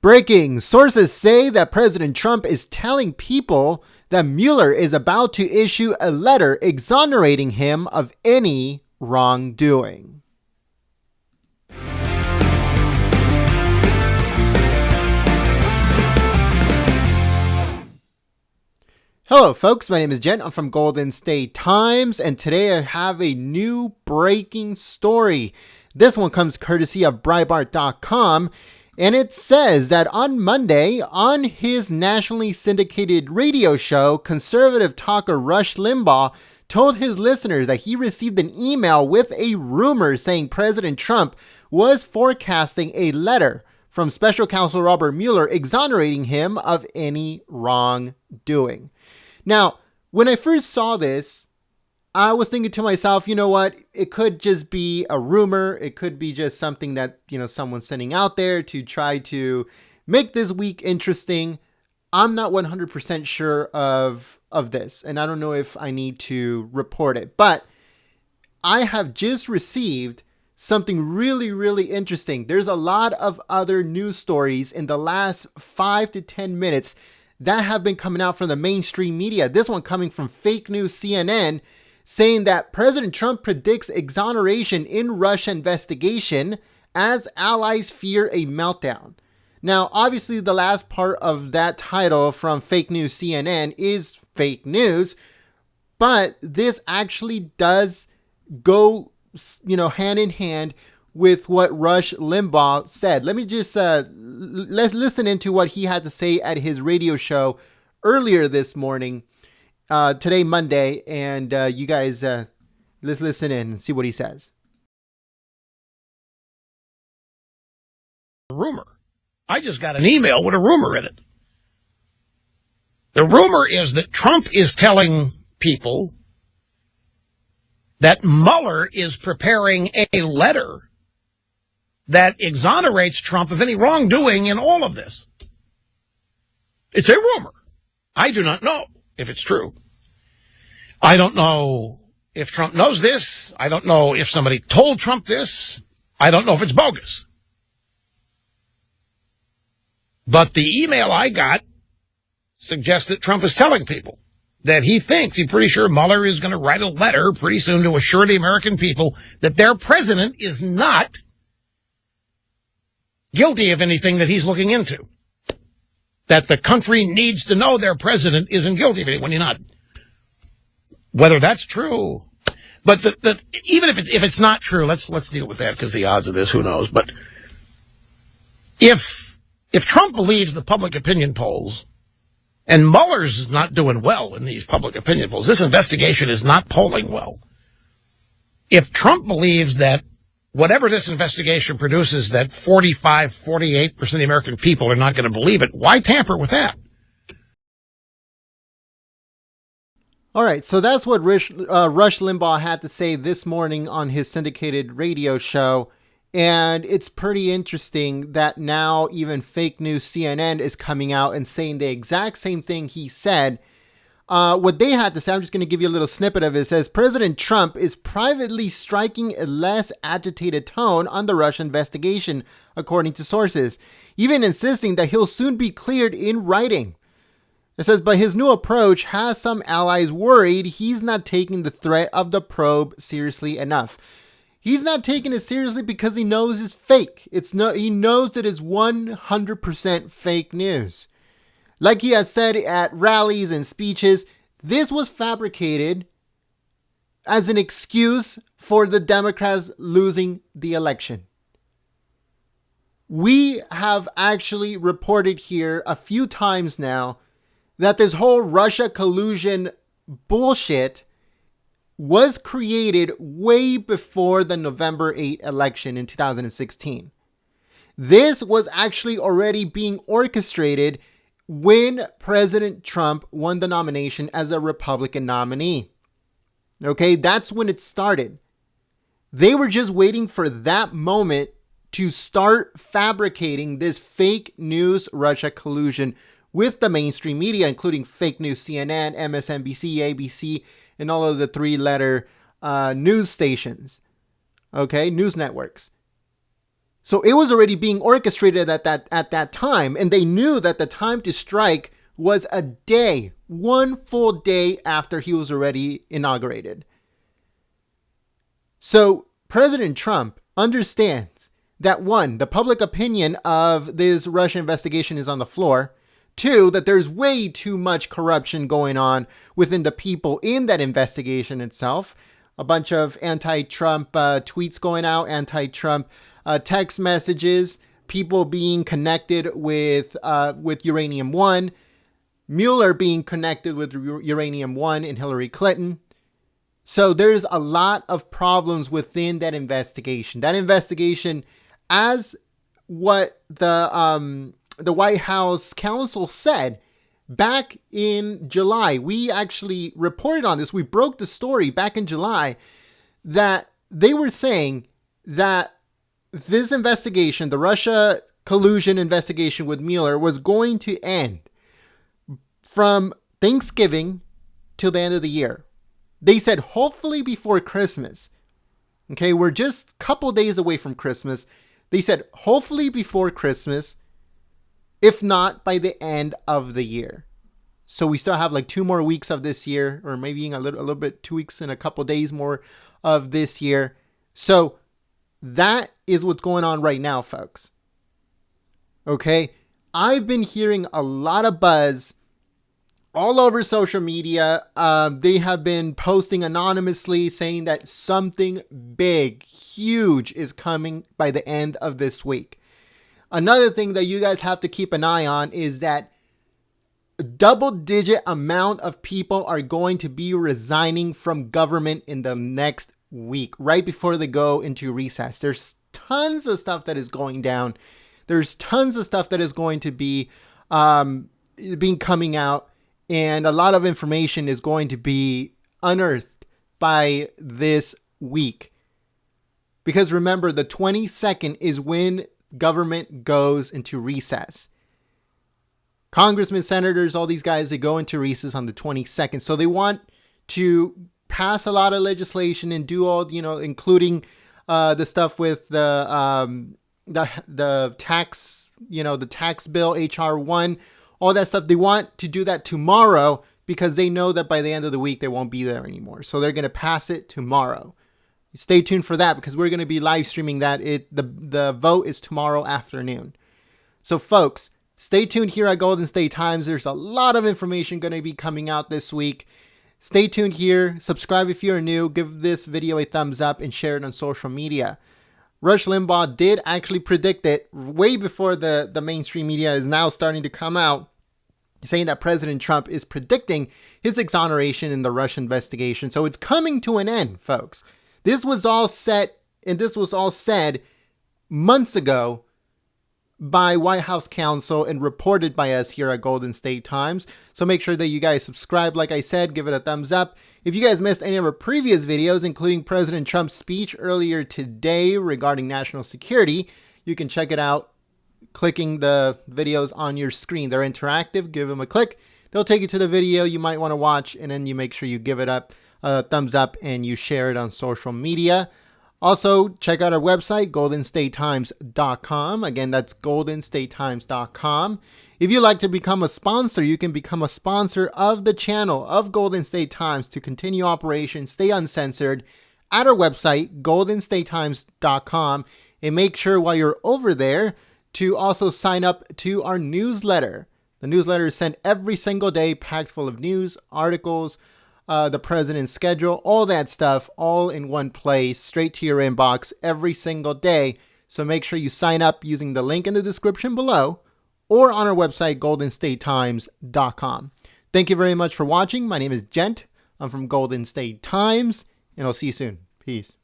Breaking. Sources say that President Trump is telling people that Mueller is about to issue a letter exonerating him of any wrongdoing. Hello folks, my name is Jen. I'm from Golden State Times, and today I have a new breaking story. This one comes courtesy of Breitbart.com, and it says that on Monday, on his nationally syndicated radio show, conservative talker Rush Limbaugh told his listeners that he received an email with a rumor saying President Trump was forecasting a letter from Special Counsel Robert Mueller exonerating him of any wrongdoing. Now, when I first saw this, I was thinking to myself, you know what? It could just be a rumor. It could be just something that, someone's sending out there to try to make this week interesting. I'm not 100% sure of this, and I don't know if I need to report it. But I have just received something really, really interesting. There's a lot of other news stories in the last 5 to 10 minutes that have been coming out from the mainstream media. This one coming from fake news CNN, saying that President Trump predicts exoneration in Russia investigation as allies fear a meltdown. Now, obviously, the last part of that title from fake news CNN is fake news, but this actually does go, hand in hand with what Rush Limbaugh said. Let me just let's listen into what he had to say at his radio show earlier this morning. Today, Monday, and you guys, let's listen in and see what he says. Rumor. I just got an email with a rumor in it. The rumor is that Trump is telling people that Mueller is preparing a letter that exonerates Trump of any wrongdoing in all of this. It's a rumor. I do not know if it's true. I don't know if Trump knows this. I don't know if somebody told Trump this. I don't know if it's bogus. But the email I got suggests that Trump is telling people that he's pretty sure Mueller is going to write a letter pretty soon to assure the American people that their president is not guilty of anything that he's looking into. That the country needs to know their president isn't guilty of it when he's not. Whether that's true, but even if it's not true, let's deal with that because the odds of this, who knows? But if Trump believes the public opinion polls, and Mueller's not doing well in these public opinion polls, this investigation is not polling well. If Trump believes that whatever this investigation produces, that 48% of the American people are not going to believe it, why tamper with that? All right, so that's what Rush Limbaugh had to say this morning on his syndicated radio show. And it's pretty interesting that now even fake news CNN is coming out and saying the exact same thing he said. What they had to say, I'm just going to give you a little snippet of it. It says, President Trump is privately striking a less agitated tone on the Russia investigation, according to sources, even insisting that he'll soon be cleared in writing. It says, but his new approach has some allies worried he's not taking the threat of the probe seriously enough. He's not taking it seriously because he knows it's fake. He knows that it's 100% fake news. Like he has said at rallies and speeches, this was fabricated as an excuse for the Democrats losing the election. We have actually reported here a few times now that this whole Russia collusion bullshit was created way before the November 8 election in 2016. This was actually already being orchestrated when President Trump won the nomination as a Republican nominee. Okay, that's when it started. They were just waiting for that moment to start fabricating this fake news Russia collusion with the mainstream media, including fake news CNN, MSNBC, ABC, and all of the three-letter news stations, okay, news networks. So it was already being orchestrated at that time, and they knew that the time to strike was a day, one full day after he was already inaugurated. So President Trump understands that, one, the public opinion of this Russia investigation is on the floor. Two, that there's way too much corruption going on within the people in that investigation itself. A bunch of anti-Trump tweets going out, anti-Trump text messages, people being connected with Uranium One, Mueller being connected with Uranium One and Hillary Clinton. So there's a lot of problems within that investigation. That investigation, as what the White House counsel said back in July, we actually reported on this. We broke the story back in July that they were saying that this investigation, the Russia collusion investigation with Mueller, was going to end from Thanksgiving till the end of the year. They said hopefully before Christmas. Okay, we're just a couple days away from Christmas. They said hopefully before Christmas, if not by the end of the year. So we still have like 2 more weeks of this year, or maybe a little bit, 2 weeks and a couple days more of this year. So that is what's going on right now, folks. Okay, I've been hearing a lot of buzz all over social media. They have been posting anonymously saying that something big, huge is coming by the end of this week. Another thing that you guys have to keep an eye on is that a double-digit amount of people are going to be resigning from government in the next week, right before they go into recess. There's tons of stuff that is going down. There's tons of stuff that is going to be coming out, and a lot of information is going to be unearthed by this week. Because remember, the 22nd is when government goes into recess. Congressmen, senators, all these guys, they go into recess on the 22nd. So they want to pass a lot of legislation and do all, including the stuff with the tax, the tax bill, HR 1, all that stuff. They want to do that tomorrow because they know that by the end of the week, they won't be there anymore. So they're going to pass it tomorrow. Stay tuned for that because we're going to be live streaming that. The vote is tomorrow afternoon. So folks, stay tuned here at Golden State Times. There's a lot of information going to be coming out this week. Stay tuned here. Subscribe if you're new. Give this video a thumbs up and share it on social media. Rush Limbaugh did actually predict it way before the mainstream media is now starting to come out, saying that President Trump is predicting his exoneration in the Russia investigation. So it's coming to an end, folks. This was all set, and this was all said months ago by White House counsel and reported by us here at Golden State Times. So make sure that you guys subscribe. Like I said, give it a thumbs up. If you guys missed any of our previous videos, including President Trump's speech earlier today regarding national security, you can check it out clicking the videos on your screen. They're interactive. Give them a click. They'll take you to the video you might want to watch, and then you make sure you give it a thumbs up and you share it on social media. Also, check out our website, goldenstatetimes.com. Again, that's goldenstatetimes.com. If you'd like to become a sponsor, you can become a sponsor of the channel of Golden State Times to continue operations, stay uncensored, at our website, goldenstatetimes.com. And make sure while you're over there to also sign up to our newsletter. The newsletter is sent every single day, packed full of news, articles, the president's schedule, all that stuff, all in one place, straight to your inbox every single day. So make sure you sign up using the link in the description below or on our website, goldenstatetimes.com. Thank you very much for watching. My name is Gent. I'm from Golden State Times, and I'll see you soon. Peace.